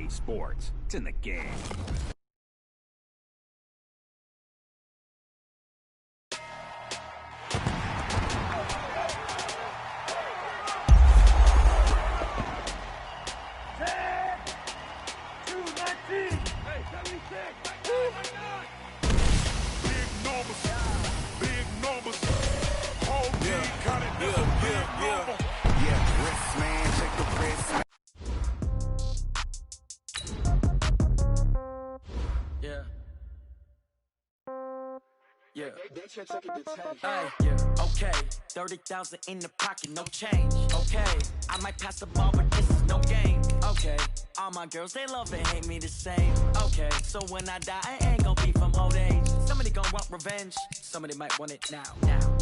EA Sports. It's in the game. Okay, 30,000 in the pocket, no change. Okay, I might pass the ball, but this is no game. Okay, all my girls, they love and hate me the same. Okay, so when I die, I ain't gonna be from old age. Somebody gon' want revenge, somebody might want it now.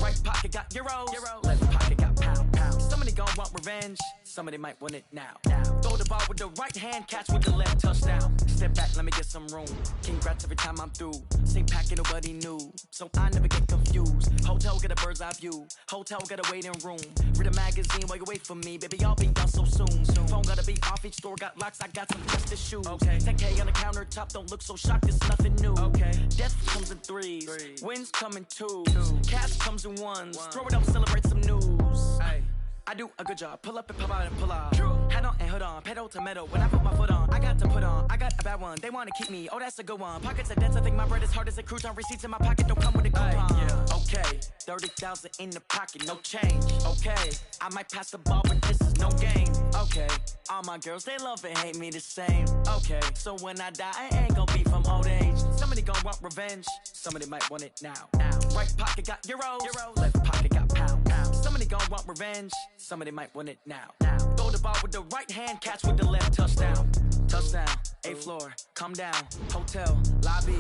Right pocket got euros, left pocket got pound. Somebody gon' want revenge, somebody might want it now. Throw the ball with the right hand, catch with the left, touchdown. Step back, let me get some room. Congrats every time I'm through. Same packet, nobody knew, so I never get confused. Hotel get a bird's eye view. Hotel got a waiting room. Read a magazine while you wait for me. Baby, I'll be done so soon. Phone gotta be off, each store got locks. I got some festive shoes. Okay. 10K on the countertop, don't look so shocked. It's nothing new. Okay. Death comes in threes. Wins come in twos. Cash comes in ones. Throw it up, celebrate some news. Ay. I do a good job. Pull up and pop out and pull off. Head on and hood on. Pedal to metal. When I put my foot on, I got to put on. I got a bad one. They want to keep me. Oh, that's a good one. Pockets are dense. I think my bread is hard as a crouton. Receipts in my pocket don't come with a coupon. Okay. 30,000 in the pocket. No change. Okay. I might pass the ball, but this is no game. Okay. All my girls, they love and hate me the same. Okay. So when I die, I ain't gonna be from old age. Somebody gon' want revenge. Somebody might want it now. Right pocket got euros. Left pocket got pound. Somebody gon' want revenge. Somebody might want it now. Throw the ball with the right hand, catch with the left, touchdown. Touchdown, 8th floor, come down. Hotel, lobby.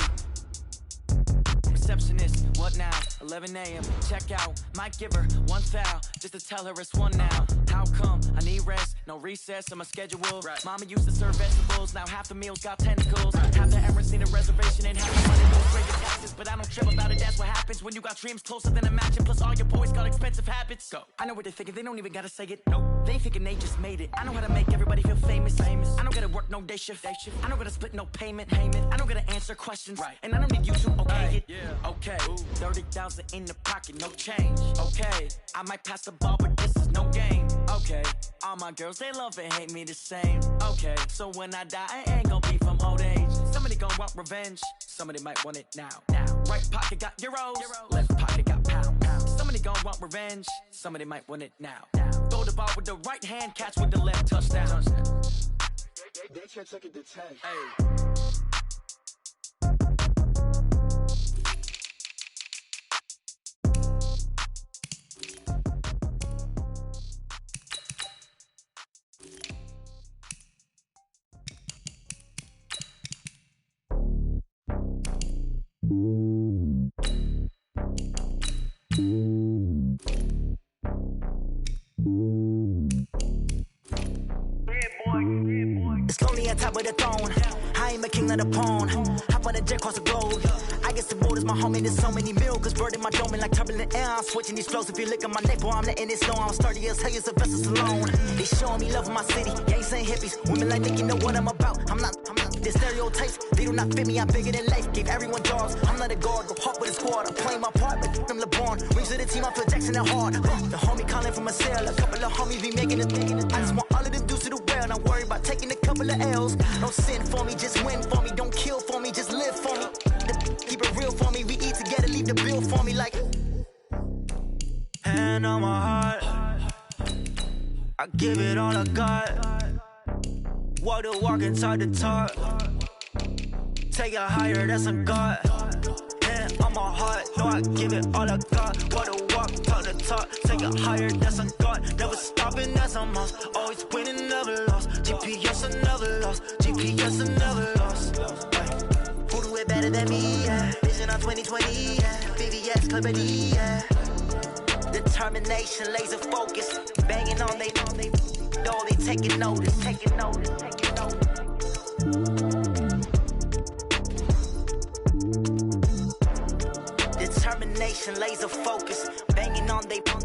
Receptionist, what now? 11 a.m. Check out. Might give her one foul just to tell her it's one now. How come? I need rest, no recess in my schedule. Mama used to serve vegetables, now half the meals got tentacles. Half the errands need a reservation and half the money goes straight to taxes. But I don't trip about it, that's what happens when you got dreams closer than a match. And plus all your boys got expensive habits. Go. I know what they're thinking, they don't even gotta say it. Nope. They ain't thinking they just made it. I know how to make everybody feel famous. I don't gotta work no day shift. I don't gotta split no payment. I don't gotta answer questions. And I don't need you to okay it. Okay, 30,000 in the pocket, no change. Okay, I might pass the ball, but this is no game. Okay, all my girls, they love and hate me the same. Okay, so when I die, I ain't gonna be from old age. Somebody gon' want revenge, somebody might want it now. Right pocket got euros, left pocket got pound. Somebody gon' want revenge, somebody might want it now. Throw the ball with the right hand, catch with the left, touchdown. They can't take it to 10. Hey. It's lonely on top of the throne. I ain't a king of the pawn. Hop on a jet across the globe. I guess the world is my home and there's so many miracles. Bird in my dome and like turbulent air. I'm switching these flows. If you look at my neck, boy, I'm letting it slow. I'm sturdy as hell as Sylvester Stallone. They showing me love in my city. Gangs and hippies. Women like Nick, you know what I'm about. I'm not. The stereotypes, they do not fit me. I'm bigger than life. Gave everyone jobs. I'm not a guard. Go hard with a squad. I'm playing my part, but I'm LeBron. Rings to the team. I feel Jackson and hard. The homie calling from a cell. A couple of homies be making it. I just want all of them dudes to the well. Not worry about taking a couple of L's. Don't sin for me, just win for me. Don't kill for me, just live for me. Keep it real for me. We eat together, leave the bill for me like. Hand on my heart, I give it all I got. Walk the walk and talk the talk. Take it higher, that's a God. Hand on my heart, no, I give it all I got. Walk the walk, talk the talk. Take it higher, that's a God. Never stopping, that's a must. Always winning, never lost. GPS, I never lost. GPS, I never lost. Who do it better than me? Yeah. Vision on 2020. Yeah. VVS, Clarity. Yeah. Determination, laser focus. Banging on they door, they taking notice. Determination, laser focus. Banging on they door,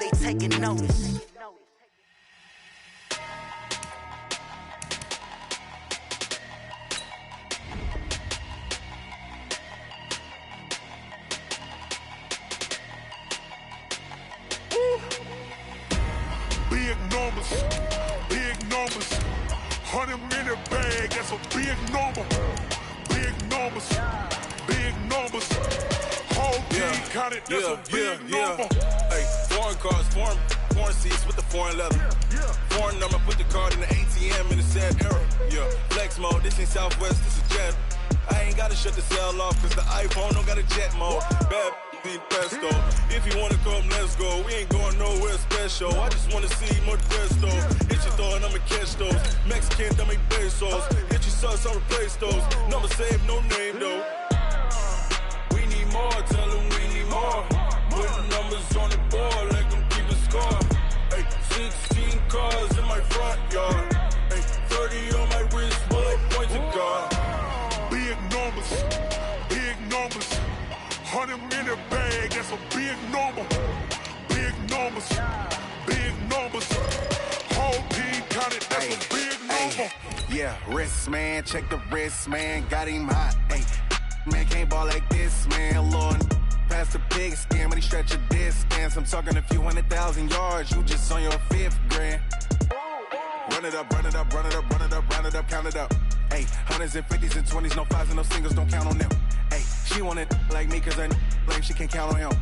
they taking notice. 100 in the bag, that's a big number. Big numbers, big numbers. Whole team counted, that's a big number. Hey, foreign cars, foreign seats with the foreign leather. Foreign number, put the card in the ATM in the sad era. Yeah, flex mode, this ain't Southwest, this is Jet. I ain't gotta shut the cell off, cause the iPhone don't got a jet mode. Bad be pesto. If you wanna come, let's go. We ain't going nowhere special. I just wanna see more Presto. Hit your throw and I'ma catch those. Mexican, dame pesos. Hit your sus, I'll replace those. Number save, no name though. We need more, tell them we need more. Putting numbers on the board, like them keep a score. Hey, 16 cars in my front yard. Hey, 30 on my wrist, bullet point to God. Big numbers, big numbers. 100 in the bag, that's a big number. Big numbers, big numbers. Whole team counted, that's a big number. Yeah, wrist man, check the wrist man, got him hot. Hey, man can't ball like this, man. Lord, past the pig skin, but he stretch a distance. I'm talking a few 100,000 yards, you just on your 5th grand. Run it up, run it up, run it up, run it up, round it up, count it up. Hey, 100s and 50s and 20s, no 5s and no singles, don't count on them. Hey, she want it like me, cause her like she can't count on him.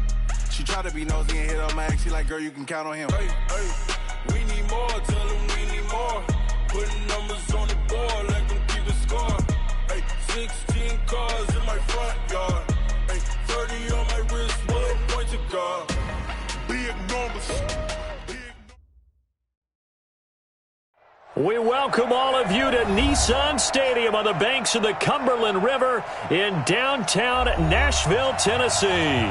She try to be nosy and hit on my ex, she like, girl, you can count on him. Hey, we need more, tell them we need more. Putting numbers on the board, like them keep a score. Hey, 16 cars in my front yard. Hey, 30 on my wrist, bullet point to God. Big numbers. We welcome all of you to Nissan Stadium on the banks of the Cumberland River in downtown Nashville, Tennessee.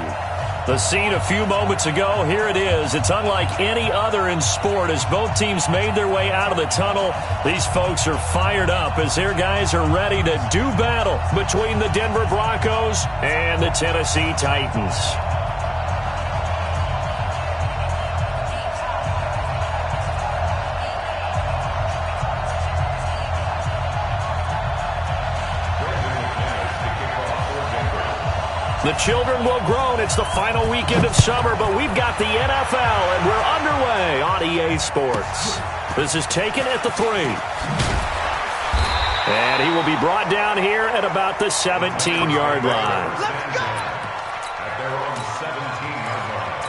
The scene a few moments ago, here it is. It's unlike any other in sport as both teams made their way out of the tunnel. These folks are fired up as their guys are ready to do battle between the Denver Broncos and the Tennessee Titans. The children will groan. It's the final weekend of summer, but we've got the NFL, and we're underway on EA Sports. This is taken at the 3. And he will be brought down here at about the 17-yard line. Let's go! At their own 17-yard line.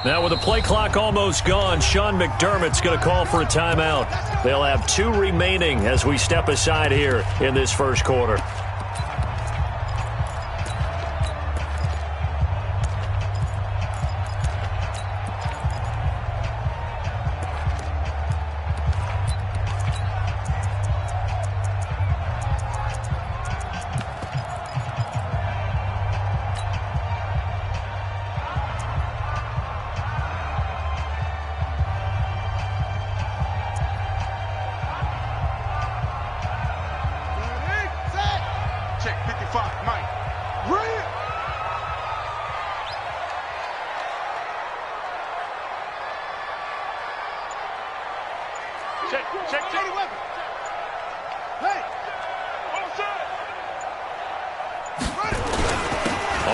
Now with the play clock almost gone, Sean McDermott's going to call for a timeout. They'll have 2 remaining as we step aside here in this first quarter.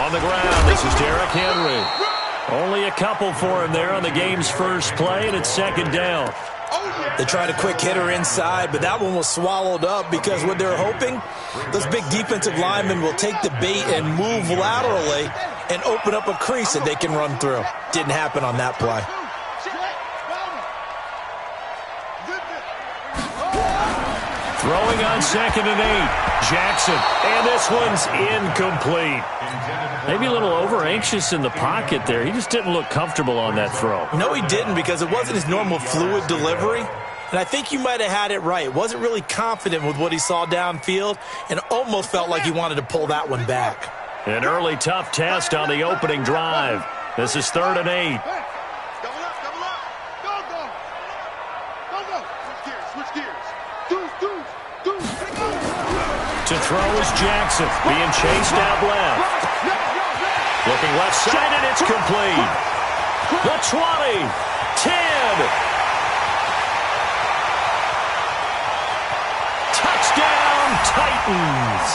On the ground, this is Derrick Henry. Only a couple for him there on the game's first play, and it's second down. They tried a quick hitter inside, but that one was swallowed up because what they're hoping, those big defensive linemen will take the bait and move laterally and open up a crease that they can run through. Didn't happen on that play. Throwing on 2nd and 8, Jackson, and this one's incomplete. Maybe a little over-anxious in the pocket there. He just didn't look comfortable on that throw. No, he didn't, because it wasn't his normal fluid delivery. And I think you might have had it right. Wasn't really confident with what he saw downfield and almost felt like he wanted to pull that one back. An early tough test on the opening drive. This is 3rd and 8. Double up, double up. Go, go. Switch gears. Deuce. To throw is Jackson, being chased out left. Looking left side, and it's complete. The 20, 10. Touchdown, Titans.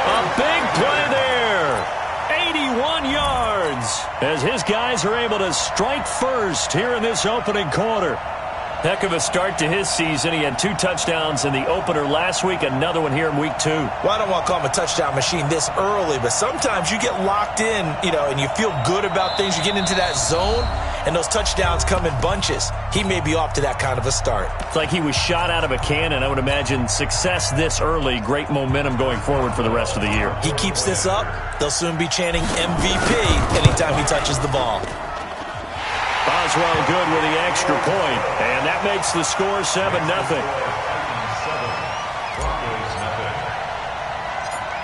A big play there. 81 yards as his guys are able to strike first here in this opening quarter. Heck of a start to his season. He had 2 touchdowns in the opener last week, another one here in week 2. Well, I don't want to call him a touchdown machine this early, but sometimes you get locked in, and you feel good about things. You get into that zone, and those touchdowns come in bunches. He may be off to that kind of a start. It's like he was shot out of a cannon. I would imagine success this early, great momentum going forward for the rest of the year. He keeps this up, they'll soon be chanting MVP anytime he touches the ball. Boswell good with the extra point, and that makes the score 7-0.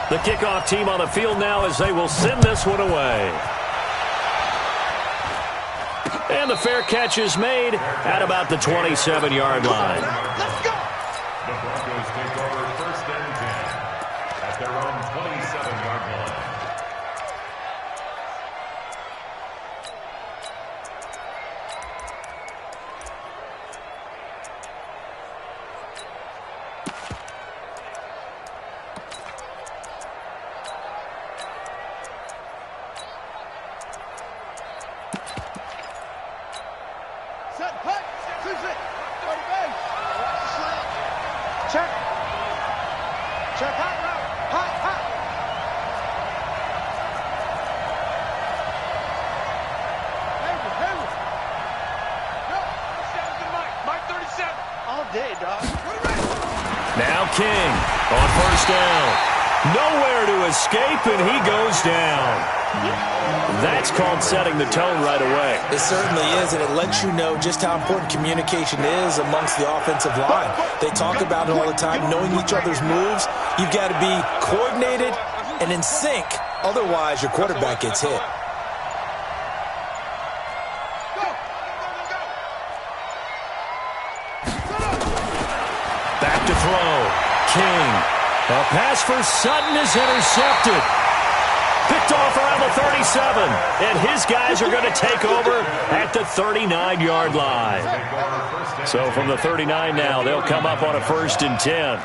The kickoff team on the field now as they will send this one away. And the fair catch is made at about the 27-yard line. Let's go! The Broncos take over 1st and 10 at their own 27-yard line. Now King on 1st down. Nowhere to escape, and he goes down. That's called setting the tone right away. It certainly is, and it lets you know just how important communication is amongst the offensive line. They talk about it all the time, knowing each other's moves. You've got to be coordinated and in sync. Otherwise, your quarterback gets hit. Back to throw. King. A pass for Sutton is intercepted. Picked off around the 37. And his guys are going to take over at the 39-yard line. So from the 39 now, they'll come up on a 1st and 10.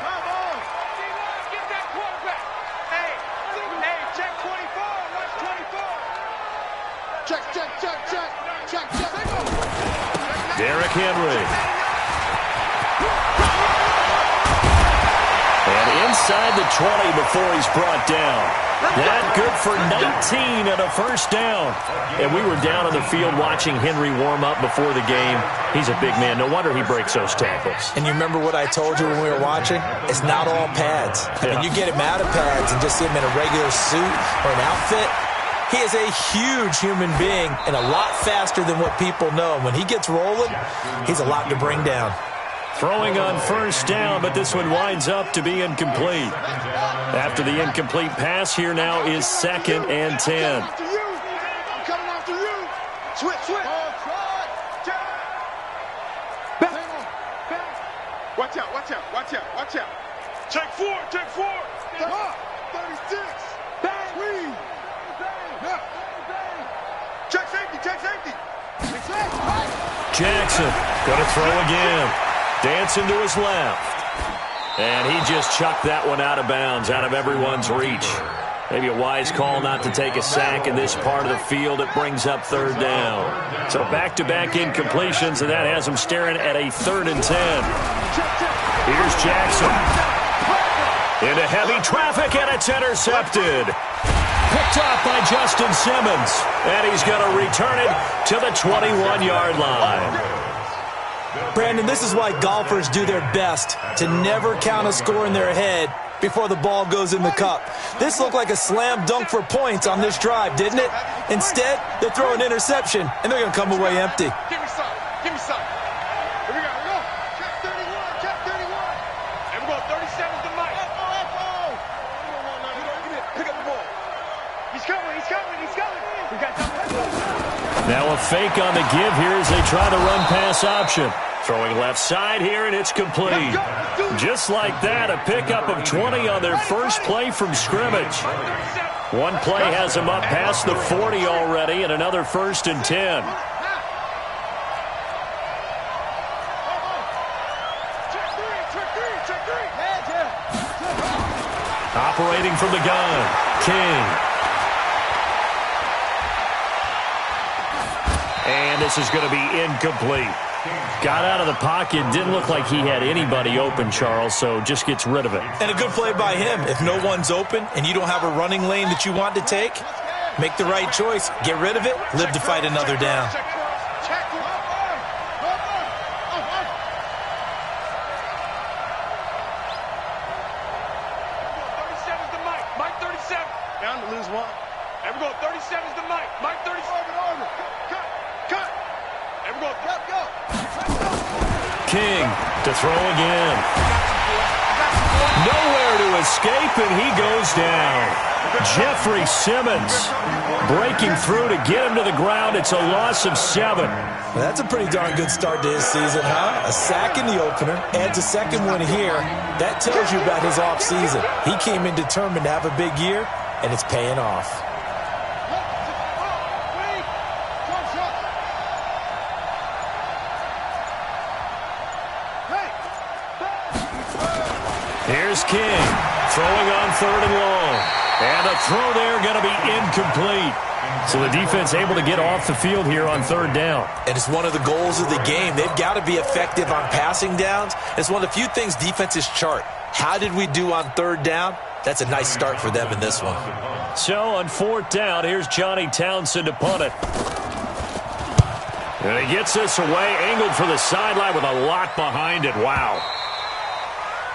Derrick Henry. And inside the 20 before he's brought down. That good for 19 and a 1st down. And we were down on the field watching Henry warm up before the game. He's a big man. No wonder he breaks those tackles. And you remember what I told you when we were watching? It's not all pads. I mean, you get him out of pads and just see him in a regular suit or an outfit. He is a huge human being and a lot faster than what people know. When he gets rolling, he's a lot to bring down. Throwing on 1st down, but this one winds up to be incomplete. After the incomplete pass, here now is 2nd and 10. I'm coming after you. Switch. Watch out. Check 4. 36. Bang. Check safety. Jackson going to throw again. Dancing to his left. And he just chucked that one out of bounds, out of everyone's reach. Maybe a wise call not to take a sack in this part of the field. It brings up 3rd down. So back-to-back incompletions, and that has him staring at a 3rd and 10. Here's Jackson. Into heavy traffic, and it's intercepted. Picked off by Justin Simmons. And he's going to return it to the 21-yard line. Brandon, this is why golfers do their best to never count a score in their head before the ball goes in the cup. This looked like a slam dunk for points on this drive, didn't it? Instead, they throw an interception, and they're going to come away empty. Give me some. Here we go. Check 31. And we're going 37 to Mike. Pick up the ball. He's coming. We got time. Now a fake on the give here as they try to run pass option. Throwing left side here, and it's complete. Just like that, a pickup of 20 on their first play from scrimmage. One play has them up past the 40 already, and another 1st and 10. Operating from the gun, King. And this is going to be incomplete. Got out of the pocket, didn't look like he had anybody open, Charles, so just gets rid of it. And a good play by him. If no one's open and you don't have a running lane that you want to take, make the right choice. Get rid of it, live to fight another down. Down to lose one. There we go. 37's the Mike. Mike 37. Cut. There we go. Go. King to throw again. Nowhere to escape, and he goes down. Jeffrey Simmons breaking through to get him to the ground. It's a loss of 7. Well, that's a pretty darn good start to his season, huh? A sack in the opener, adds a second one here. That tells you about his offseason. He came in determined to have a big year, and it's paying off. Here's King throwing on 3rd and long. And a throw there going to be incomplete. So the defense able to get off the field here on 3rd down. And it's one of the goals of the game. They've got to be effective on passing downs. It's one of the few things defenses chart. How did we do on 3rd down? That's a nice start for them in this one. So on 4th down, here's Johnny Townsend to punt it. And he gets this away, angled for the sideline with a lot behind it. Wow.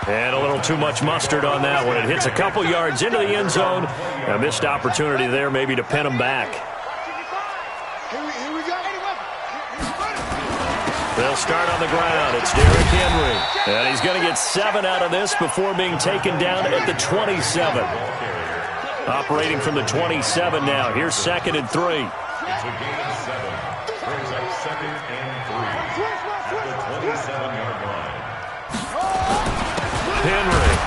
And a little too much mustard on that one. It hits a couple yards into the end zone. A missed opportunity there maybe to pin him back. Here we go. They'll start on the ground. It's Derrick Henry. And he's going to get 7 out of this before being taken down at the 27. Operating from the 27 now. Here's 2nd and 3. It's a gain of 7. Brings up 2nd and 3 at the 27-yard line. Henry.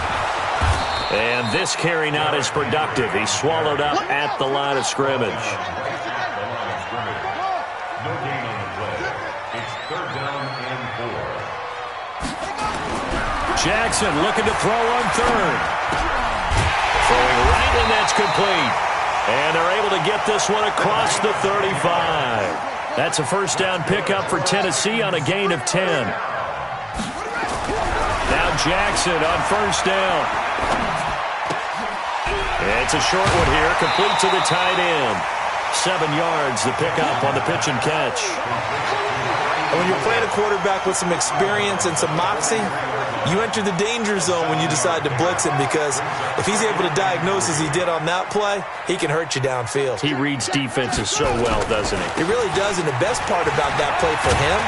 And this carry not as productive. He's swallowed up at the line of scrimmage. No gain on the play. It's 3rd down and 4. Jackson looking to throw on 3rd. Throwing right, and that's complete. And they're able to get this one across the 35. That's a 1st down pickup for Tennessee on a gain of 10. Now Jackson on 1st down. It's a short one here, complete to the tight end. 7 yards, the pickup on the pitch and catch. And when you're playing a quarterback with some experience and some moxie, you enter the danger zone when you decide to blitz him, because if he's able to diagnose as he did on that play, he can hurt you downfield. He reads defenses so well, doesn't he? He really does, and the best part about that play for him,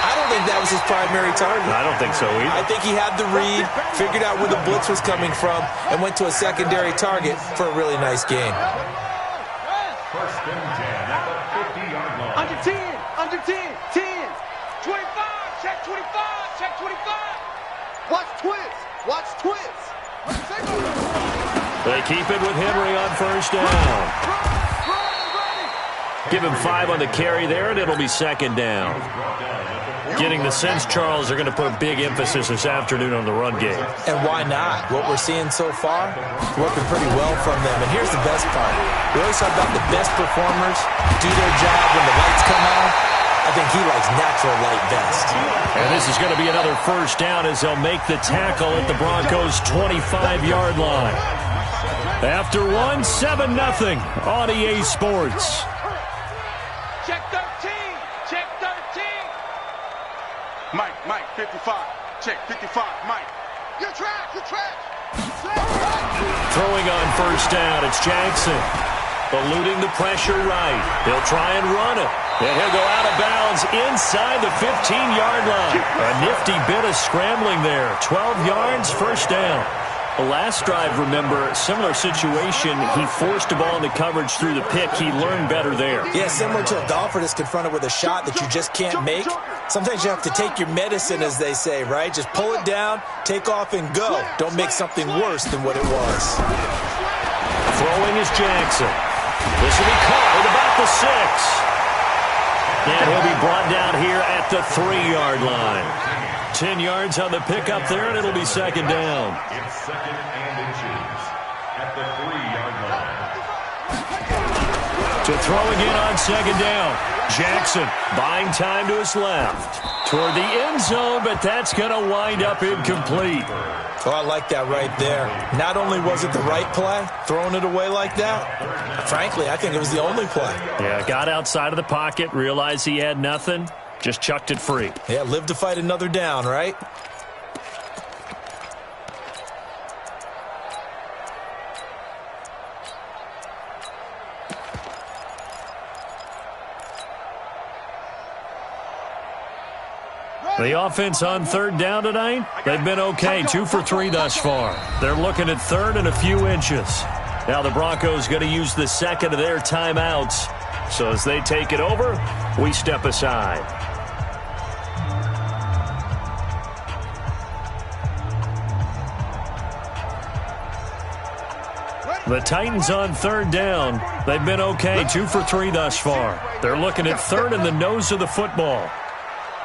I don't think that was his primary target. I don't think so either. I think he had the read, figured out where the blitz was coming from, and went to a secondary target for a really nice gain. 1st and 10 at the 50-yard line. Under 10. 10. 25. Check 25. Check 25. Watch twins. They keep it with Henry on 1st down. Give him 5 on the carry there, and it'll be 2nd down. Getting the sense, Charles, they're going to put a big emphasis this afternoon on the run game. And why not? What we're seeing so far, working pretty well from them. And here's the best part. We always talk about the best performers do their job when the lights come on. I think he likes natural light best. And this is going to be another 1st down as they'll make the tackle at the Broncos' 25-yard line. After 1, 7-0 on EA Sports. Check 13. Check 13. Mike, 55. Check 55, Mike. Your track. Throwing on 1st down, it's Jackson. Eluding the pressure right. He'll try and run it. And he'll go out of bounds inside the 15-yard line. A nifty bit of scrambling there. 12 yards, 1st down. The last drive, remember, similar situation. He forced a ball into coverage through the pick. He learned better there. Yeah, similar to a golfer that's confronted with a shot that you just can't make. Sometimes you have to take your medicine, as they say, right? Just pull it down, take off, and go. Don't make something worse than what it was. Throwing is Jackson. This will be caught at about the 6. And he'll be brought down here at the 3-yard line. 10 yards on the pickup there, and it'll be second down. It's second and inches at the 3-yard line. To throw again on second down. Jackson buying time to his left. Toward the end zone, but that's going to wind up incomplete. Oh, I like that right there. Not only was it the right play, throwing it away like that, frankly, I think it was the only play. Yeah, got outside of the pocket, realized he had nothing, just chucked it free. Yeah, live to fight another down, right? The offense on third down tonight, they've been okay, 2 for 3 thus far. They're looking at third and a few inches. Now the Broncos going to use the second of their timeouts. So as they take it over, we step aside. The Titans on third down, they've been okay, 2 for 3 thus far. They're looking at third and the nose of the football.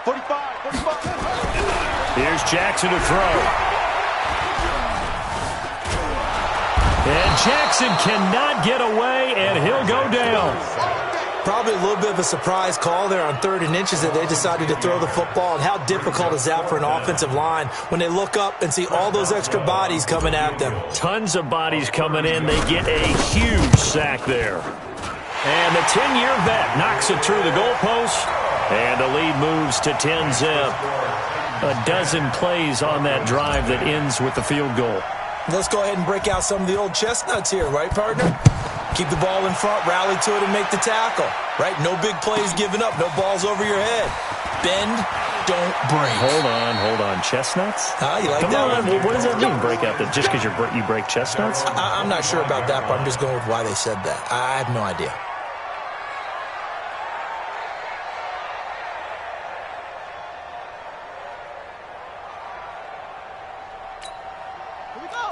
45. Here's Jackson to throw. And Jackson cannot get away, and he'll go down. Probably a little bit of a surprise call there on 3rd and inches that they decided to throw the football. And how difficult is that for an offensive line when they look up and see all those extra bodies coming at them? Tons of bodies coming in. They get a huge sack there. And the 10-year vet knocks it through the goalpost. And the lead moves to 10-zip. A dozen plays on that drive that ends with the field goal. Let's go ahead and break out some of the old chestnuts here, right, partner? Keep the ball in front, rally to it, and make the tackle, right? No big plays given up, no balls over your head. Bend, don't break. Hold on. Chestnuts? You like Come that on. one? What does that mean, break out? That just because you break chestnuts? I'm not sure about that, but I'm just going with why they said that. I have no idea.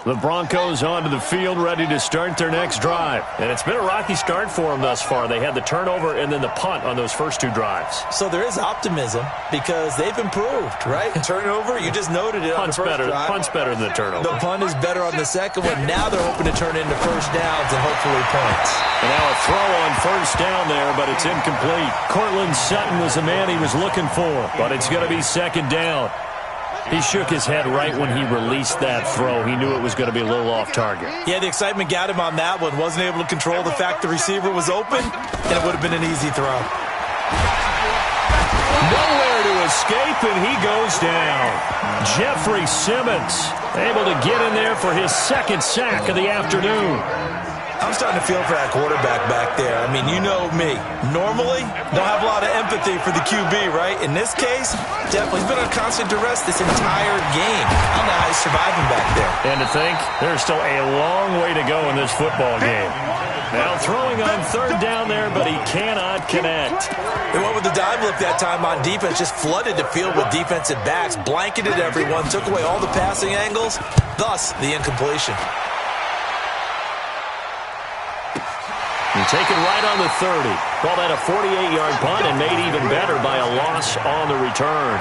The Broncos onto the field, ready to start their next drive. And it's been a rocky start for them thus far. They had the turnover and then the punt on those first 2 drives. So there is optimism because they've improved, right? Turnover, you just noted it on the first drive. Punt's better than the turnover. The punt is better on the second one. Now they're hoping to turn into first downs and hopefully points. And now a throw on first down there, but it's incomplete. Cortland Sutton was the man he was looking for, but it's going to be second down. He shook his head right when he released that throw. He knew it was going to be a little off target. Yeah, the excitement got him on that one. Wasn't able to control the fact the receiver was open, and it would have been an easy throw. Nowhere to escape, and he goes down. Jeffrey Simmons able to get in there for his second sack of the afternoon. I'm starting to feel for that quarterback back there. I mean, you know me. Normally, don't have a lot of empathy for the QB, right? In this case, definitely. He's been on constant duress this entire game. I don't know how he's surviving back there. And to think, there's still a long way to go in this football game. Now throwing on third down there, but he cannot connect. They went with the dime look that time on defense, just flooded the field with defensive backs, blanketed everyone, took away all the passing angles, thus the incompletion. And taken right on the 30. Call that a 48-yard punt and made even better by a loss on the return.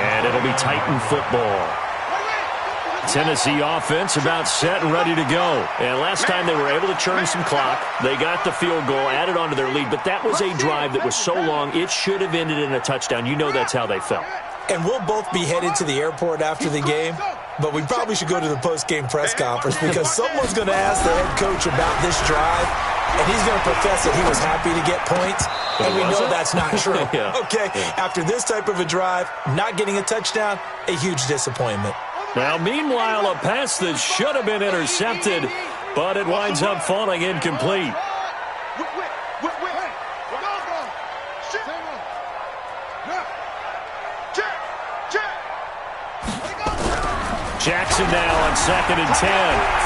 And it'll be Titan football. Tennessee offense about set and ready to go. And last time they were able to churn some clock. They got the field goal, added on to their lead. But that was a drive that was so long, it should have ended in a touchdown. You know that's how they felt. And we'll both be headed to the airport after the game. But we probably should go to the post-game press conference because someone's going to ask the head coach about this drive. And he's going to profess that he was happy to get points, and we know that's not true. Yeah. Okay, after this type of a drive, not getting a touchdown, a huge disappointment. Now, meanwhile, a pass that should have been intercepted, but it winds up falling incomplete. Jackson now on 2nd and 10.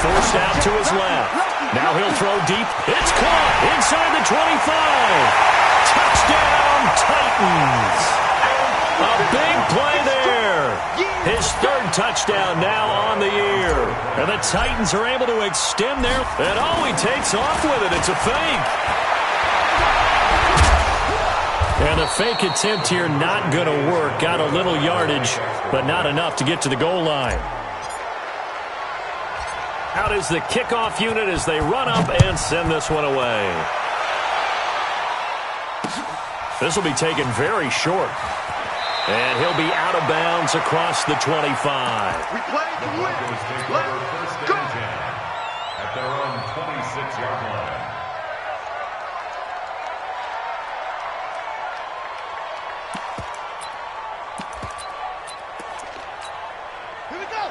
Forced out to his left. Now he'll throw deep. It's caught inside the 25. Touchdown, Titans. A big play there. His 3rd touchdown now on the year. And the Titans are able to extend their... And oh, he takes off with it. It's a fake. And the fake attempt here not going to work. Got a little yardage, but not enough to get to the goal line. Out is the kickoff unit as they run up and send this one away. This will be taken very short. And he'll be out of bounds across the 25. We play to win. Let's go. At their own 26-yard line.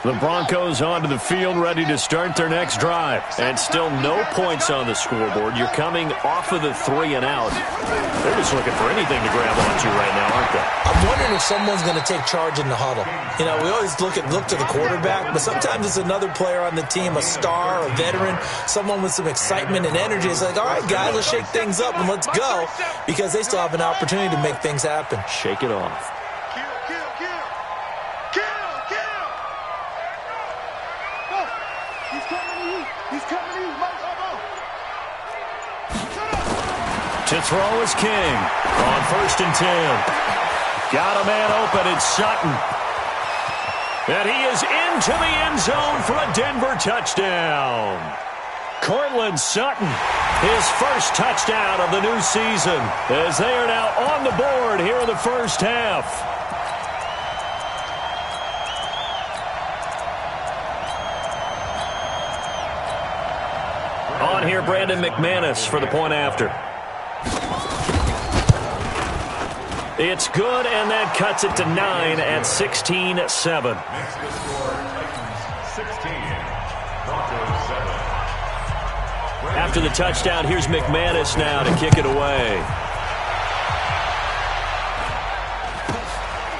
The Broncos onto the field, ready to start their next drive. And still no points on the scoreboard. You're coming off of the 3 and out. They're just looking for anything to grab onto right now, aren't they? I'm wondering if someone's going to take charge in the huddle. You know, we always look to the quarterback, but sometimes it's another player on the team, a star, a veteran, someone with some excitement and energy. It's like, all right, guys, let's shake things up and let's go, because they still have an opportunity to make things happen. Shake it off. To throw is King on 1st and 10. Got a man open. It's Sutton. And he is into the end zone for a Denver touchdown. Courtland Sutton, his first touchdown of the new season, as they are now on the board here in the first half. On here, Brandon McManus for the point after. It's good, and that cuts it to 9 at 16-7. Next to score, Titans 16, Broncos 7. After the touchdown, here's McManus now to kick it away.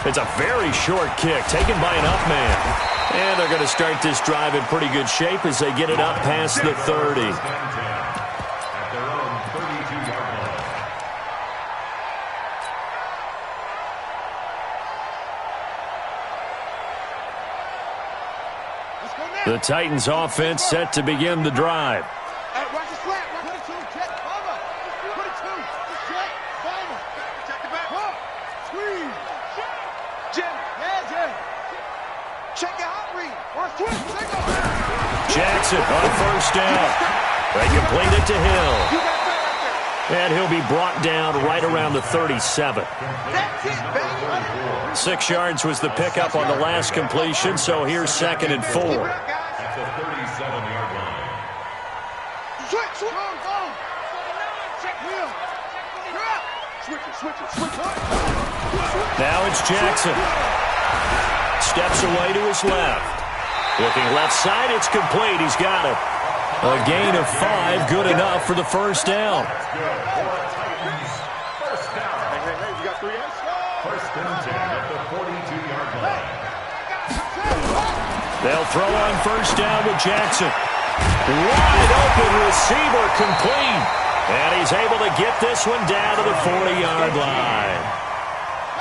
It's a very short kick taken by an up man. And they're going to start this drive in pretty good shape as they get it up past the 30. At their own 32-yard line. The Titans offense set to begin the drive. Watch the slap. Put it 2. Check. Cover. Put it 2. Just check. Cover. Check the back. Squeeze. Jim. Yeah, Jim. Check your hot read. Or switch. Jackson on 1st down. They complete it to Hill. And he'll be brought down right around the 37. That's it, baby. 6 yards was the pickup on the last completion, so here's 2nd and 4. At the 37-yard line. Switch. Switch. Now it's Jackson. Steps away to his left. Looking left side, it's complete. He's got it. A gain of 5, good enough for the first down. First down. Hey, you got 3 Fs? First and 10 at the 42-yard line. They'll throw on 1st down with Jackson. Wide open receiver complete. And he's able to get this one down to the 40-yard line.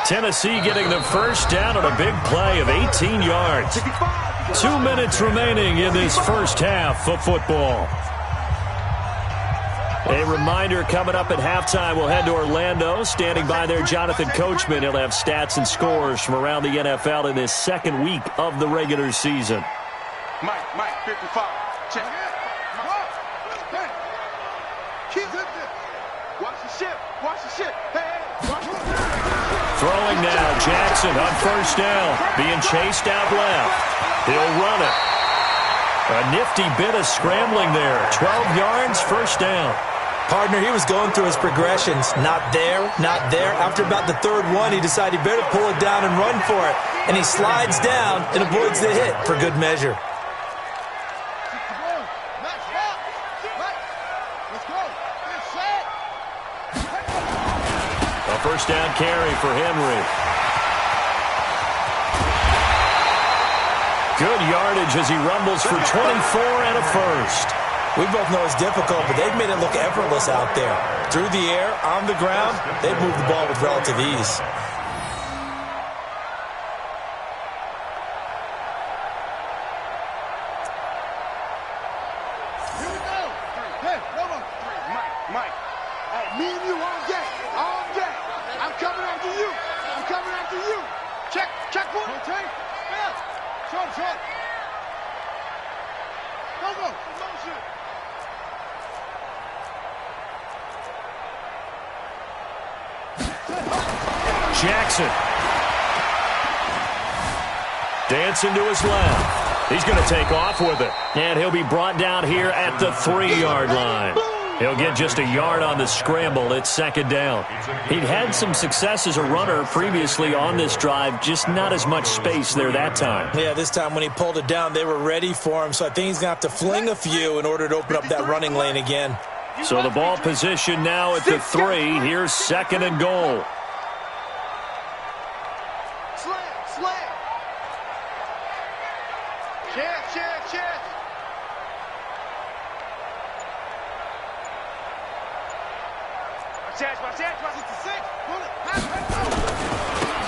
Tennessee getting the first down on a big play of 18 yards. 2 minutes remaining in this first half of football. A reminder coming up at halftime, we'll head to Orlando. Standing by there, Jonathan Coachman. He'll have stats and scores from around the NFL in this second week of the regular season. Mike, 55. Check. Watch the ship. Hey, watch the ship. Throwing now, Jackson on 1st down. Being chased out left. He'll run it. A nifty bit of scrambling there. 12 yards, 1st down. Partner, he was going through his progressions. Not there. After about the 3rd one, he decided he better pull it down and run for it. And he slides down and avoids the hit for good measure. A 1st down carry for Henry. Good yardage as he rumbles for 24 and a first. We both know it's difficult, but they've made it look effortless out there. Through the air, on the ground, they've moved the ball with relative ease. Here we go. Hey, Romo. Mike. Hey, me and you on deck. On deck. I'm coming after you. I'm coming after you. Check one. Okay. Yeah. Short. Go. Motion. Jackson. Dancing to his left. He's going to take off with it. And he'll be brought down here at the 3-yard line. He'll get just a yard on the scramble. It's second down. He'd had some success as a runner previously on this drive, just not as much space there that time. Yeah, this time when he pulled it down, they were ready for him, so I think he's going to have to fling a few in order to open up that running lane again. So the ball position now at the 3. Here's second and goal. Slam. Chance.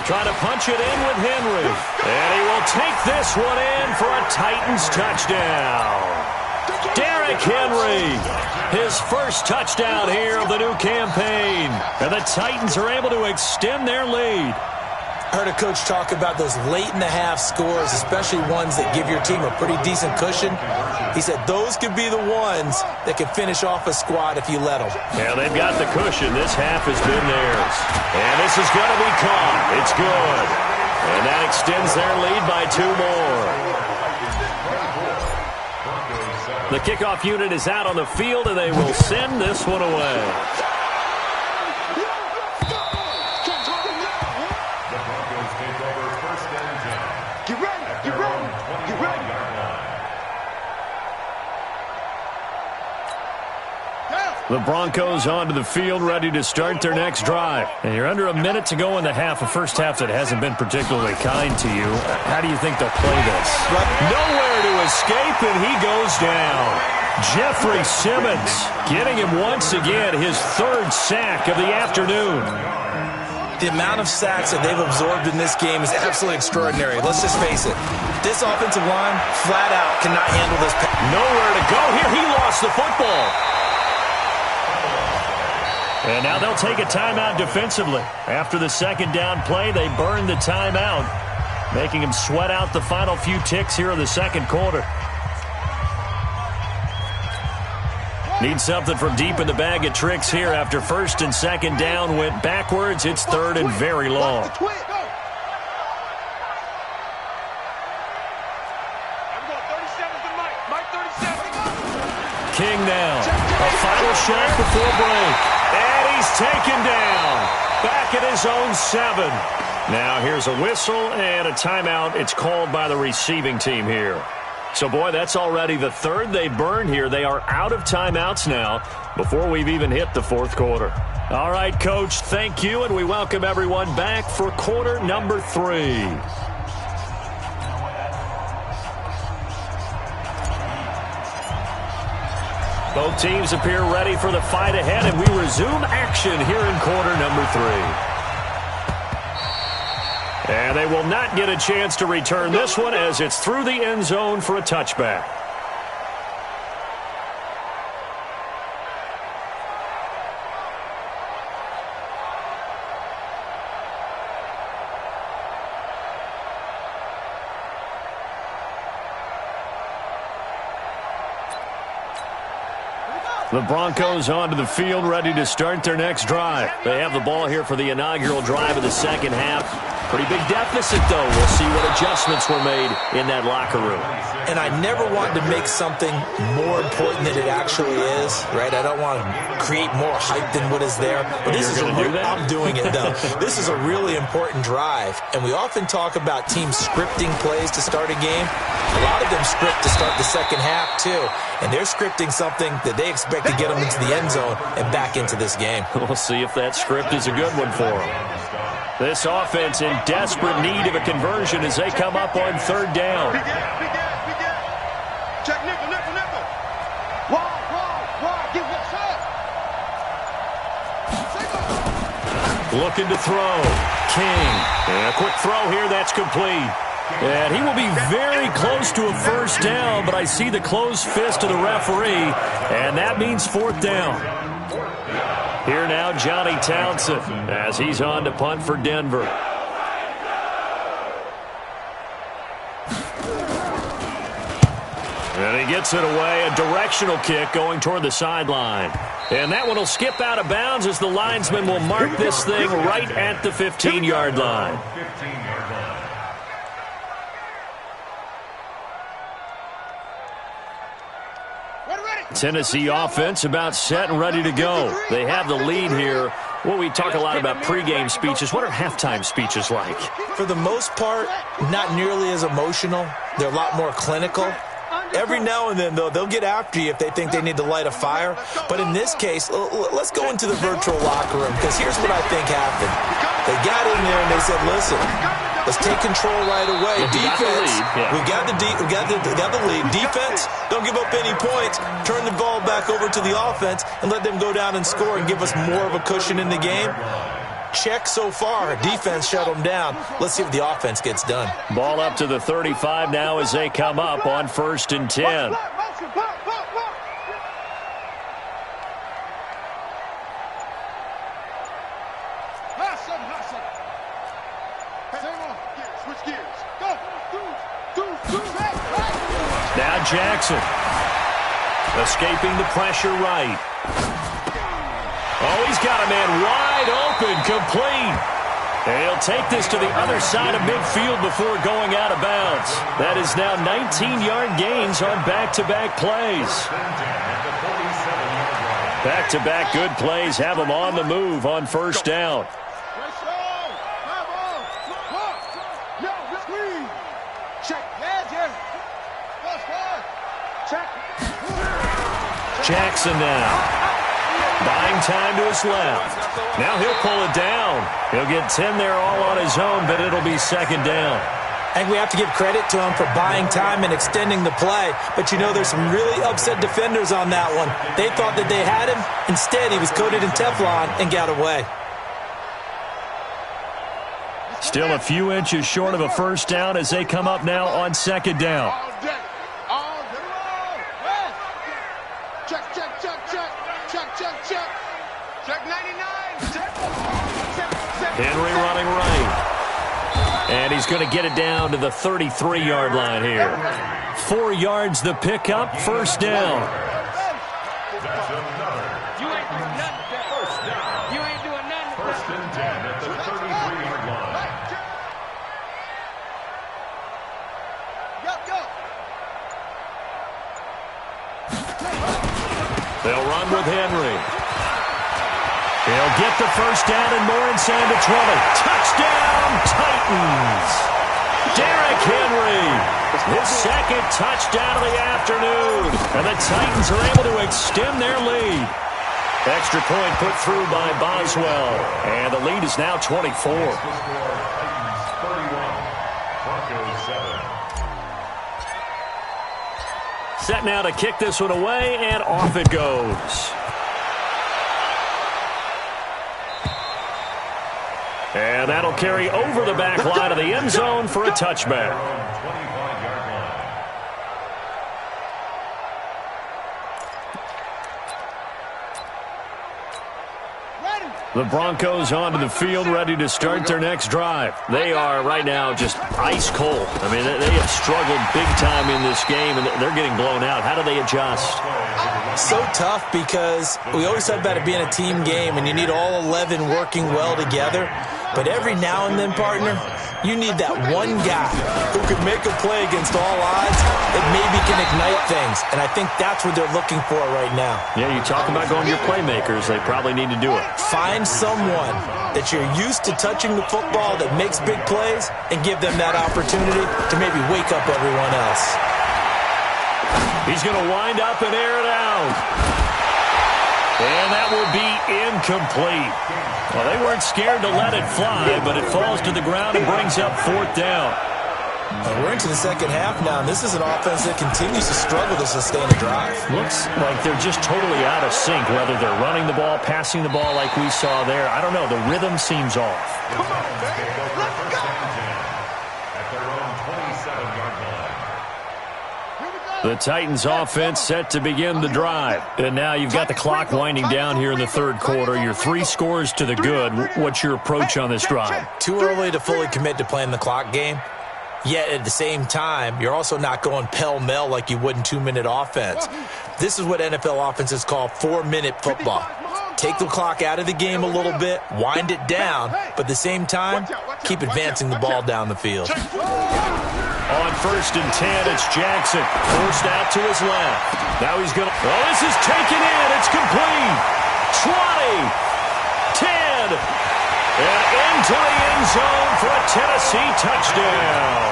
Trying to punch it in with Henry. And he will take this one in for a Titans touchdown. Derrick Henry, his first touchdown here of the new campaign. And the Titans are able to extend their lead. I heard a coach talk about those late-in-the-half scores, especially ones that give your team a pretty decent cushion. He said those could be the ones that can finish off a squad if you let them. Yeah, they've got the cushion. This half has been theirs. And this is going to be caught. It's good. And that extends their lead by 2 more. The kickoff unit is out on the field, and they will send this one away. The Broncos onto the field, ready to start their next drive. And you're under a minute to go in the half, a first half that hasn't been particularly kind to you. How do you think they'll play this? Nowhere to escape, and he goes down. Jeffrey Simmons getting him once again, his 3rd sack of the afternoon. The amount of sacks that they've absorbed in this game is absolutely extraordinary. Let's just face it. This offensive line, flat out, cannot handle this. Nowhere to go here. He lost the football. And now they'll take a timeout defensively. After the second down play, they burn the timeout, making him sweat out the final few ticks here in the second quarter. Need something from deep in the bag of tricks here after first and second down went backwards. It's 3rd and very long. King now. A final shot before break. And he's taken down. Back at his own 7. Now here's a whistle and a timeout. It's called by the receiving team here. So, boy, that's already the 3rd they burned here. They are out of timeouts now before we've even hit the 4th quarter. All right, Coach, thank you, and we welcome everyone back for quarter number 3. Both teams appear ready for the fight ahead, and we resume action here in quarter number 3. And they will not get a chance to return this one as it's through the end zone for a touchback. The Broncos onto the field, ready to start their next drive. They have the ball here for the inaugural drive of the second half. Pretty big deficit, though. We'll see what adjustments were made in that locker room. And I never wanted to make something more important than it actually is, right? I don't want to create more hype than what is there. But this is I'm doing it, though. This is a really important drive. And we often talk about teams scripting plays to start a game. A lot of them script to start the second half, too. And they're scripting something that they expect to get them into the end zone and back into this game. We'll see if that script is a good one for them. This offense in desperate need of a conversion as they come up on third down. Check nickel. Wide. Get what's up. Looking to throw. King. And a quick throw here. That's complete. And he will be very close to a first down, but I see the closed fist of the referee, and that means fourth down. Here now, Johnny Townsend, as he's on to punt for Denver. And he gets it away, a directional kick going toward the sideline. And that one will skip out of bounds as the linesman will mark this thing right at the 15-yard line. Tennessee offense about set and ready to go. They have the lead here. Well, we talk a lot about pregame speeches. What are halftime speeches like? For the most part, not nearly as emotional. They're a lot more clinical. Every now and then, though, they'll get after you if they think they need to light a fire. But in this case, let's go into the virtual locker room, because here's what I think happened. They got in there and they said, listen, let's take control right away. Defense, we got the lead. Defense, don't give up any points. Turn the ball back over to the offense and let them go down and score and give us more of a cushion in the game. Check so far. Defense shut them down. Let's see if the offense gets done. Ball up to the 35 now as they come up on 1st and 10. Now Jackson. Escaping the pressure right. Oh, he's got a man wide open, complete. And he'll take this to the other side of midfield before going out of bounds. That is now 19-yard gains on back-to-back plays. Back-to-back good plays have them on the move on first down. Jackson now. Buying time to his left. Now he'll pull it down. He'll get 10 there all on his own, but it'll be second down. I think we have to give credit to him for buying time and extending the play. But, you know, there's some really upset defenders on that one. They thought that they had him. Instead, he was coated in Teflon and got away. Still a few inches short of a first down as they come up now on second down. Henry running right. And he's going to get it down to the 33-yard line here. 4 yards the pickup, first down. You ain't doing nothing. First down. You ain't doing nothing. 1st and 10 at the 33-yard line. They'll run with Henry. He'll get the first down and more inside the 20. Touchdown, Titans! Derrick Henry, his second touchdown of the afternoon. And the Titans are able to extend their lead. Extra point put through by Boswell. And the lead is now 24. Titans 31, Broncos 7. Set now to kick this one away, and off it goes. And that'll carry over the back line of the end zone for a touchback. 25-yard line. The Broncos onto the field, ready to start their next drive. They are right now just ice cold. I mean, they have struggled big time in this game, and they're getting blown out. How do they adjust? So tough, because we always talk about it being a team game, and you need all 11 working well together. But every now and then, partner, you need that one guy who could make a play against all odds that maybe can ignite things. And I think that's what they're looking for right now. Yeah, you talk about going to your playmakers. They probably need to do it. Find someone that you're used to touching the football that makes big plays and give them that opportunity to maybe wake up everyone else. He's going to wind up and air it out. And that will be incomplete. Well, they weren't scared to let it fly, but it falls to the ground and brings up 4th down. We're into the second half now, and this is an offense that continues to struggle to sustain a drive. Looks like they're just totally out of sync, whether they're running the ball, passing the ball like we saw there. I don't know. The rhythm seems off. Come on, baby. Let's go. At their own 27-yard line. Here we go. The Titans offense set to begin the drive. And now you've got the clock winding down here in the third quarter. You're 3 scores to the good. What's your approach on this drive? Too early to fully commit to playing the clock game. Yet at the same time, you're also not going pell-mell like you would in 2-minute offense. This is what NFL offenses call 4-minute football. Take the clock out of the game a little bit, wind it down, but at the same time, keep advancing the ball down the field. On 1st and 10, it's Jackson. Forced out to his left. Now he's going to... Oh, this is taken in. It's complete. 20. 10. And into the end zone for a Tennessee touchdown.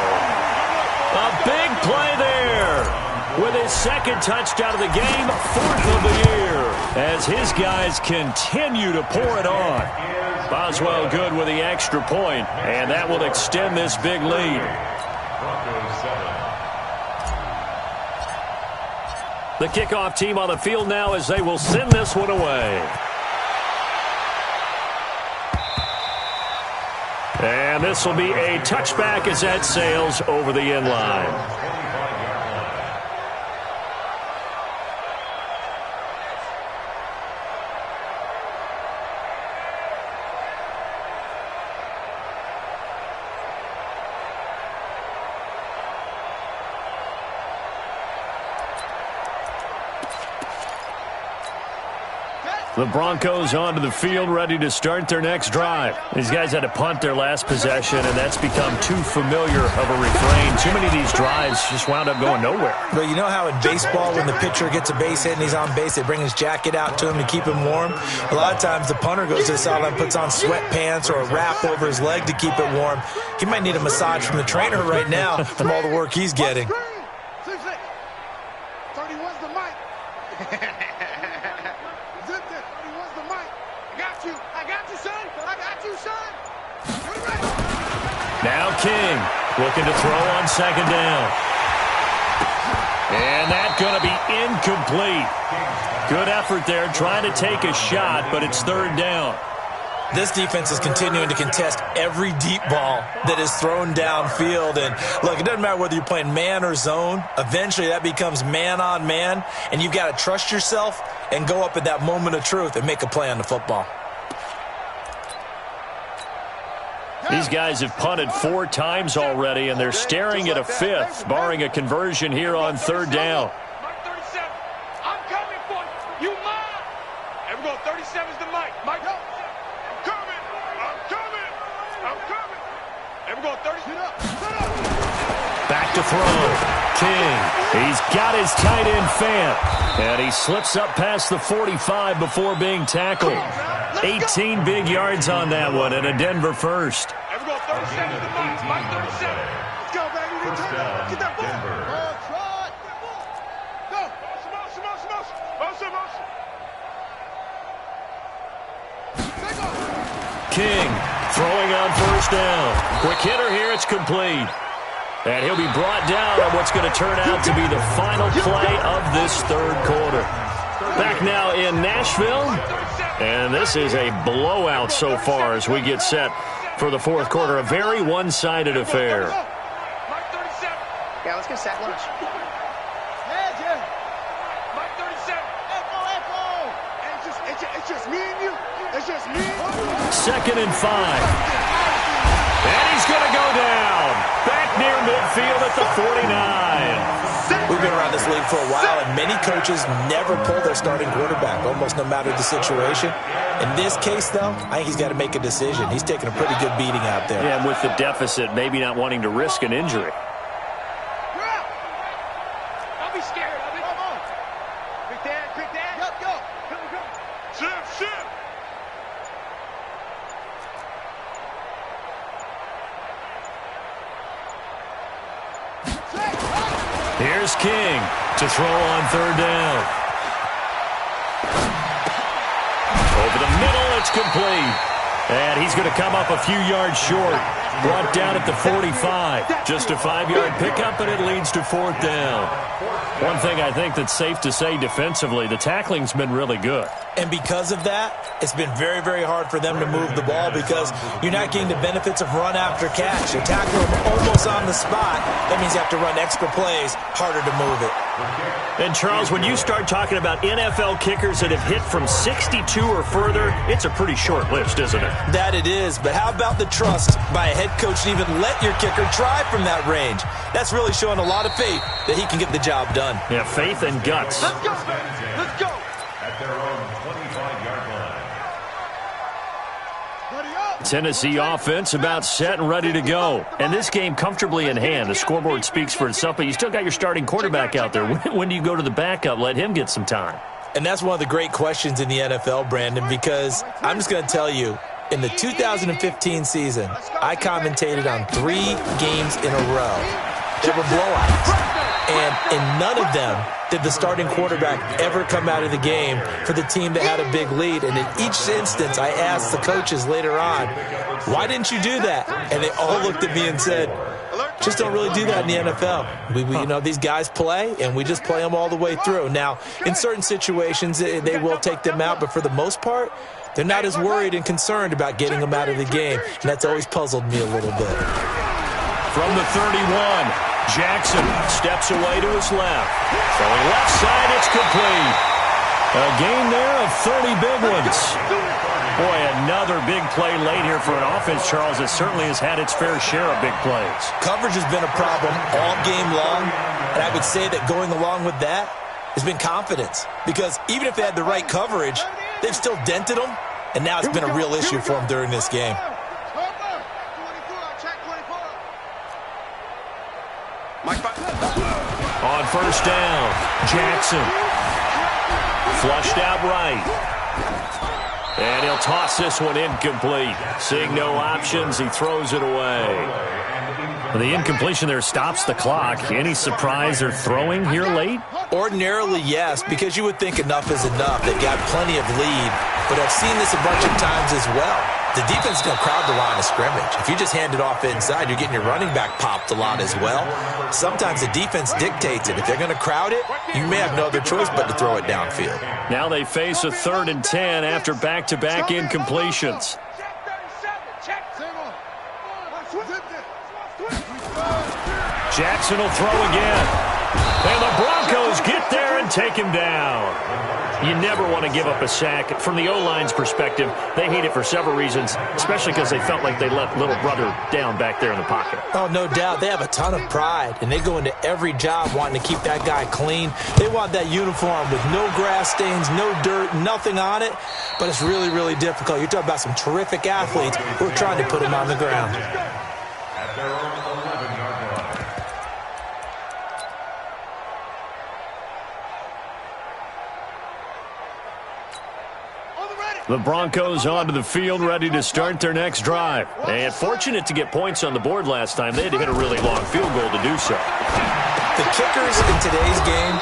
A big play there. With his 2nd touchdown of the game, 4th of the year. As his guys continue to pour it on. Boswell good with the extra point, and that will extend this big lead. The kickoff team on the field now as they will send this one away. And this will be a touchback as that sails over the end line. The Broncos onto the field, ready to start their next drive. These guys had to punt their last possession, and that's become too familiar of a refrain. Too many of these drives just wound up going nowhere. But you know how in baseball, when the pitcher gets a base hit and he's on base, they bring his jacket out to him to keep him warm? A lot of times the punter goes to the sideline, puts on sweatpants or a wrap over his leg to keep it warm. He might need a massage from the trainer right now from all the work he's getting. 31's the mic. Now King looking to throw on 2nd down. And that's going to be incomplete. Good effort there trying to take a shot, but it's 3rd down. This defense is continuing to contest every deep ball that is thrown downfield. And, look, it doesn't matter whether you're playing man or zone. Eventually that becomes man on man, and you've got to trust yourself and go up at that moment of truth and make a play on the football. These guys have punted 4 times already, and they're staring at a 5th, barring a conversion here on 3rd down. Mike 37, I'm coming for you. You mine. And we're going 37's the mic. Mike, I'm coming. I'm coming. I'm coming. And we're going 30. Back to throw. King. He's got his tight end Fant. And he slips up past the 45 before being tackled. 18 big yards on that one, and a Denver first. And we're going 37's the mic. Mike 37. Let's go, baby. Get that ball. Go. Motion. King throwing on 1st down. Quick hitter here. It's complete. And he'll be brought down on what's going to turn out to be the final play of this 3rd quarter. Back now in Nashville. And this is a blowout so far as we get set for the 4th quarter. A very one-sided affair. Yeah, let's get sack lunch. Mike 37. Echo. It's just me and you. It's just me. 2nd and 5. And he's going to go down. Back near midfield at the 49. We've been around this league for a while, and many coaches never pull their starting quarterback, almost no matter the situation. In this case, though, I think he's got to make a decision. He's taking a pretty good beating out there. Yeah, and with the deficit, maybe not wanting to risk an injury. Don't be scared of it. Come on. Quick dad. Yep, go. Come. Ship. Here's King to throw on 3rd down. Over the middle, it's complete. And he's going to come up a few yards short. Brought down at the 45. Just a 5-yard pickup, and it leads to 4th down. One thing I think that's safe to say defensively, the tackling's been really good. And because of that, it's been very, very hard for them to move the ball because you're not getting the benefits of run after catch. You tackle them almost on the spot. That means you have to run extra plays, harder to move it. And, Charles, when you start talking about NFL kickers that have hit from 62 or further, it's a pretty short list, isn't it? That it is, but how about the trust by a head coach to even let your kicker try from that range? That's really showing a lot of faith that he can get the job done. Yeah, faith and guts. Let's go. Let's go. At their own 25-yard line. Tennessee offense about set and ready to go. And this game comfortably in hand. The scoreboard speaks for itself, but you still got your starting quarterback out there. When do you go to the backup? Let him get some time. And that's one of the great questions in the NFL, Brandon, because I'm just going to tell you, in the 2015 season, I commentated on 3 games in a row. They were blowouts. And in none of them did the starting quarterback ever come out of the game for the team that had a big lead. And in each instance, I asked the coaches later on, why didn't you do that? And they all looked at me and said, just don't really do that in the NFL. You know, these guys play, and we just play them all the way through. Now, in certain situations, they will take them out, but for the most part, they're not as worried and concerned about getting them out of the game, and that's always puzzled me a little bit. From the 31, Jackson steps away to his left. Throwing left side, it's complete. A gain there of 30 big ones. Boy, another big play late here for an offense, Charles, that certainly has had its fair share of big plays. Coverage has been a problem all game long, and I would say that going along with that has been confidence. Because even if they had the right coverage, they've still dented them, and now it's been a real issue for them during this game. On first down, Jackson. Flushed out right. And he'll toss this one incomplete. Seeing no options, he throws it away. The incompletion there stops the clock. Any surprise they're throwing here late? Ordinarily, yes, because you would think enough is enough. They've got plenty of lead, but I've seen this a bunch of times as well. The defense is going to crowd the line of scrimmage. If you just hand it off inside, you're getting your running back popped a lot as well. Sometimes the defense dictates it. If they're going to crowd it, you may have no other choice but to throw it downfield. Now they face a 3rd and 10 after back-to-back incompletions. Jackson will throw again. And the Broncos get there and take him down. You never want to give up a sack. From the O-line's perspective, they hate it for several reasons, especially because they felt like they let little brother down back there in the pocket. Oh, no doubt. They have a ton of pride, and they go into every job wanting to keep that guy clean. They want that uniform with no grass stains, no dirt, nothing on it, but it's really, really difficult. You're talking about some terrific athletes who are trying to put him on the ground. At their own 11-yard line. The Broncos onto the field, ready to start their next drive. And fortunate to get points on the board last time. They had to hit a really long field goal to do so. The kickers in today's game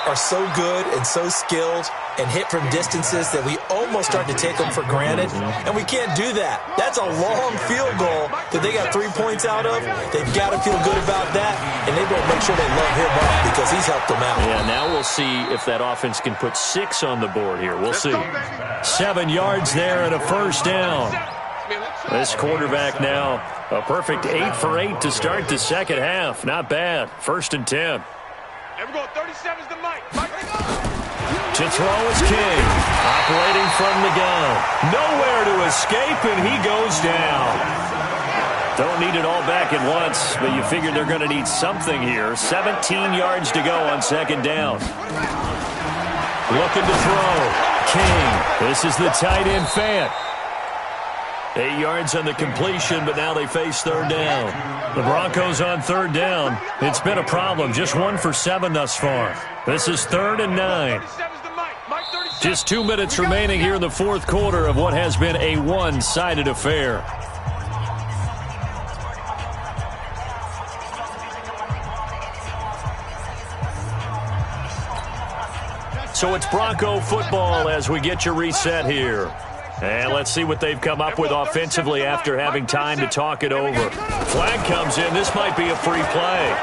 are so good and so skilled and hit from distances that we almost start to take them for granted, and we can't do that. That's a long field goal that they got 3 points out of. They've got to feel good about that, and they better make sure they love him up because he's helped them out. Yeah, now we'll see if that offense can put 6 on the board here. We'll see. 7 yards there and a first down. This quarterback now a perfect 8 for 8 to start the second half. Not bad. 1st and 10. There we go. 37's the mic. To throw is King, operating from the gun. Nowhere to escape, and he goes down. Don't need it all back at once, but you figure they're going to need something here. 17 yards to go on 2nd down. Looking to throw. King. This is the tight end Fant. 8 yards on the completion, but now they face 3rd down. The Broncos on 3rd down. It's been a problem. Just 1 for 7 thus far. This is 3rd and 9. Just 2 minutes remaining here in the 4th quarter of what has been a one-sided affair. So it's Bronco football as we get your reset here. And let's see what they've come up with offensively after having time to talk it over. Flag comes in. This might be a free play.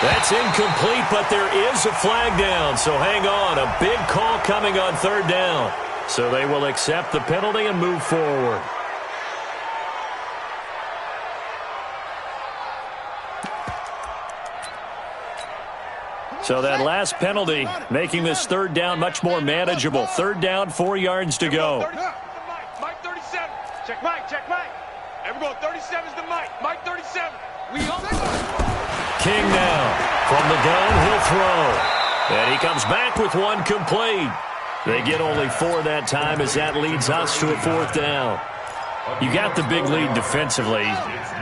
That's incomplete, but there is a flag down. So hang on. A big call coming on third down. So they will accept the penalty and move forward. So that last penalty making this third down much more manageable. Third down, 4 yards to go. Mike 37. Check Mike, check Mike. Everyone, 37 is the Mike. Mike 37. We all King now. From the gun, he'll throw. And he comes back with one complete. They get only 4 that time as that leads us to a fourth down. You got the big lead defensively.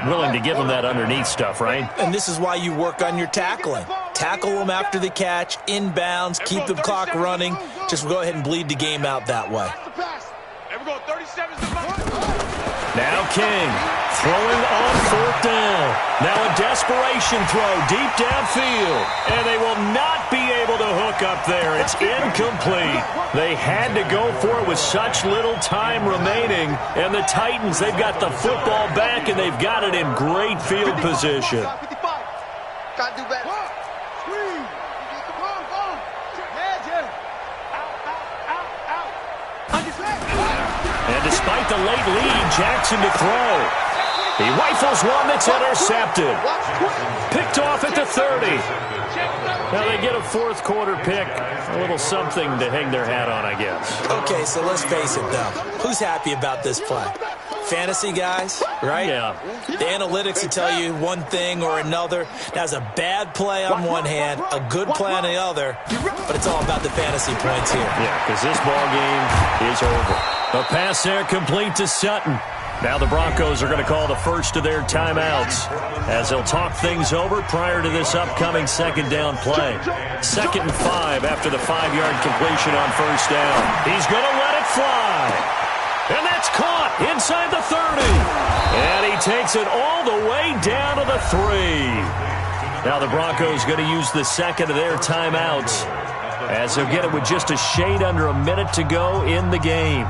Willing to give them that underneath stuff, right? And this is why you work on your tackling. Tackle them after the catch, inbounds, keep the clock running. Just go ahead and bleed the game out that way. Now King throwing on fourth down. Now a desperation throw deep downfield. And they will not be able to hook up there. It's incomplete. They had to go for it with such little time remaining. And the Titans, they've got the football back, and they've got it in great field position. Gotta do better. And despite the late lead, Jackson to throw. He rifles one that's intercepted. Picked off at the 30. Now they get a fourth quarter pick. A little something to hang their hat on, I guess. Okay, so let's face it, though. Who's happy about this play? Fantasy guys, right? Yeah. The analytics will tell you one thing or another. That's a bad play on one hand, a good play on the other, but it's all about the fantasy points here. Yeah, because this ball game is over. A pass there complete to Sutton. Now the Broncos are going to call the first of their timeouts as they'll talk things over prior to this upcoming second down play. 2nd and 5 after the 5-yard completion on first down. He's going to let it fly. And that's caught inside the 30. And he takes it all the way down to the 3. Now the Broncos going to use the second of their timeouts as they'll get it with just a shade under a minute to go in the game.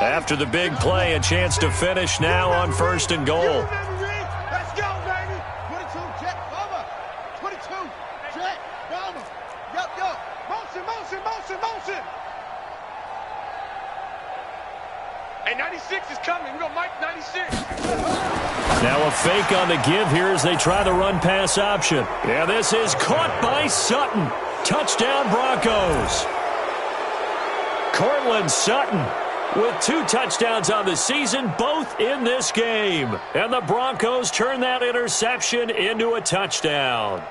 After the big play, a chance to finish now on 1st and goal. Let's go, baby. 22, jet, cover. 22, jet, cover. Yup. Motion. Hey, 96 is coming. We got Mike 96. Now a fake on the give here as they try the run pass option. Yeah, this is caught by Sutton. Touchdown Broncos. Courtland Sutton with 2 touchdowns on the season, both in this game. And the Broncos turn that interception into a touchdown.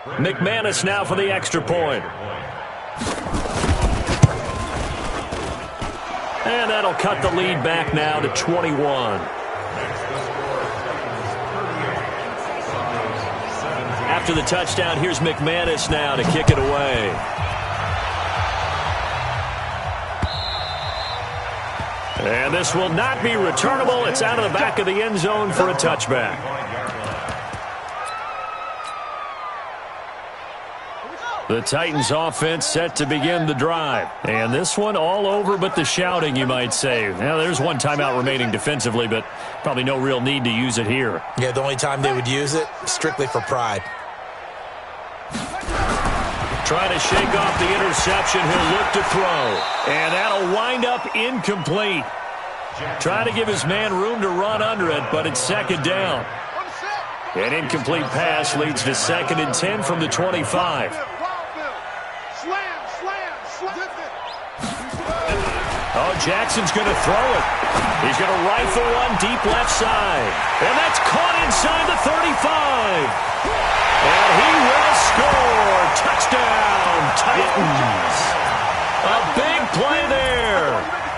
McManus now for the extra point. And that'll cut the lead back now to 21. After the touchdown, here's McManus now to kick it away. And this will not be returnable. It's out of the back of the end zone for a touchback. The Titans offense set to begin the drive. And this one all over but the shouting, you might say. Now, there's one timeout remaining defensively, but probably no real need to use it here. Yeah, the only time they would use it, strictly for pride. Trying to shake off the interception. He'll look to throw. And that'll wind up incomplete. Trying to give his man room to run under it, but it's second down. An incomplete pass leads to 2nd and 10 from the 25. Oh, Jackson's going to throw it. He's going to rifle one deep left side. And that's caught inside the 35. And he will score. Touchdown, Titans. A big play there.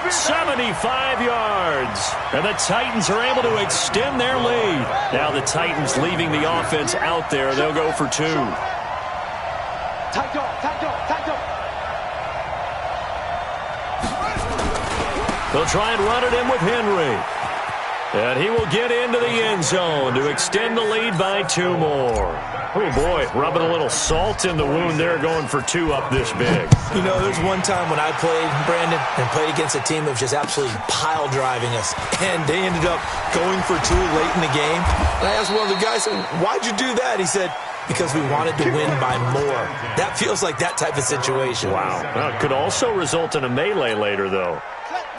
75 yards. And the Titans are able to extend their lead. Now the Titans leaving the offense out there. They'll go for 2. Tight dog. They'll try and run it in with Henry. And he will get into the end zone to extend the lead by 2 more. Oh, boy, rubbing a little salt in the wound there, going for 2 up this big. You know, there's one time when I played, Brandon, and played against a team that was just absolutely pile driving us, and they ended up going for 2 late in the game. And I asked one of the guys, why'd you do that? He said, because we wanted to win by more. That feels like that type of situation. Wow. Well, it could also result in a melee later, though.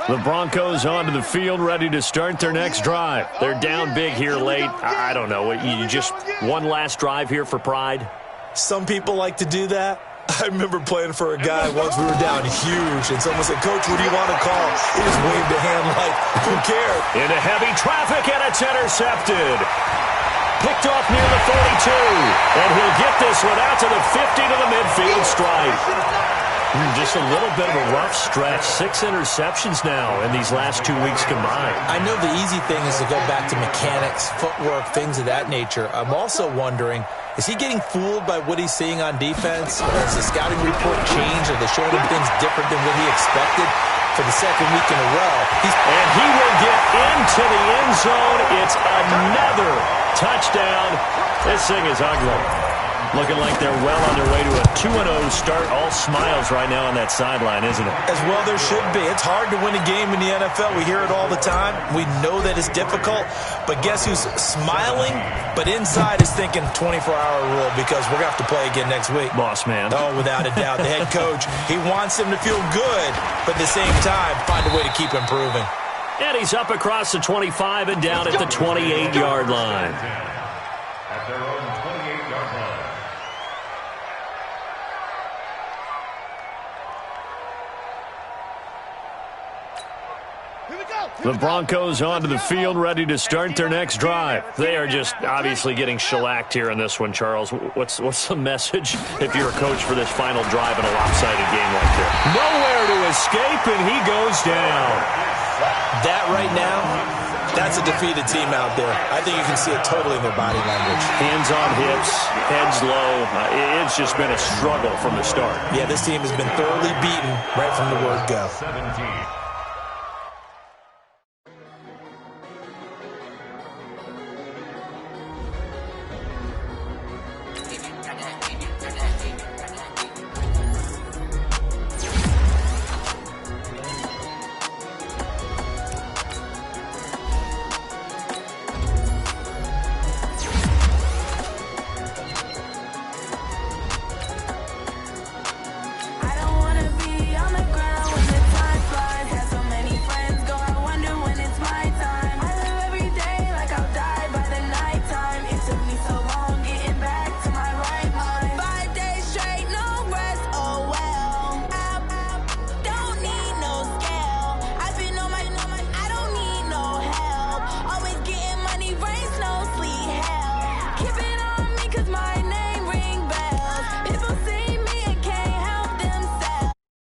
The Broncos onto the field, ready to start their next drive. They're down big here late. I don't know. You just one last drive here for pride? Some people like to do that. I remember playing for a guy once. We were down huge, and someone said, Coach, what do you want to call? He just waved a hand like, who cares? Into heavy traffic, and it's intercepted. Picked off near the 42. And he'll get this one out to the 50 to the midfield stripe. Just a little bit of a rough stretch. 6 interceptions now in these last 2 weeks combined. I know the easy thing is to go back to mechanics, footwork, things of that nature. I'm also wondering, is he getting fooled by what he's seeing on defense? Or has the scouting report changed? Are they showing him things different than what he expected? For the 2nd week in a row. And he will get into the end zone. It's another touchdown. This thing is ugly. Looking like they're well on their way to a 2-0 start. All smiles right now on that sideline, isn't it? As well there should be. It's hard to win a game in the NFL. We hear it all the time. We know that it's difficult. But guess who's smiling? But inside is thinking 24-hour rule because we're going to have to play again next week. Boss man. Oh, without a doubt. The head coach, he wants him to feel good, but at the same time, find a way to keep improving. And he's up across the 25 and down at the 28-yard line. At their own 28-yard line. The Broncos onto the field, ready to start their next drive. They are just obviously getting shellacked here in this one, Charles. What's the message if you're a coach for this final drive in a lopsided game like this? Nowhere to escape, and he goes down. That right now, that's a defeated team out there. I think you can see it totally in their body language. Hands on hips, heads low. It's just been a struggle from the start. Yeah, this team has been thoroughly beaten right from the word go. 17.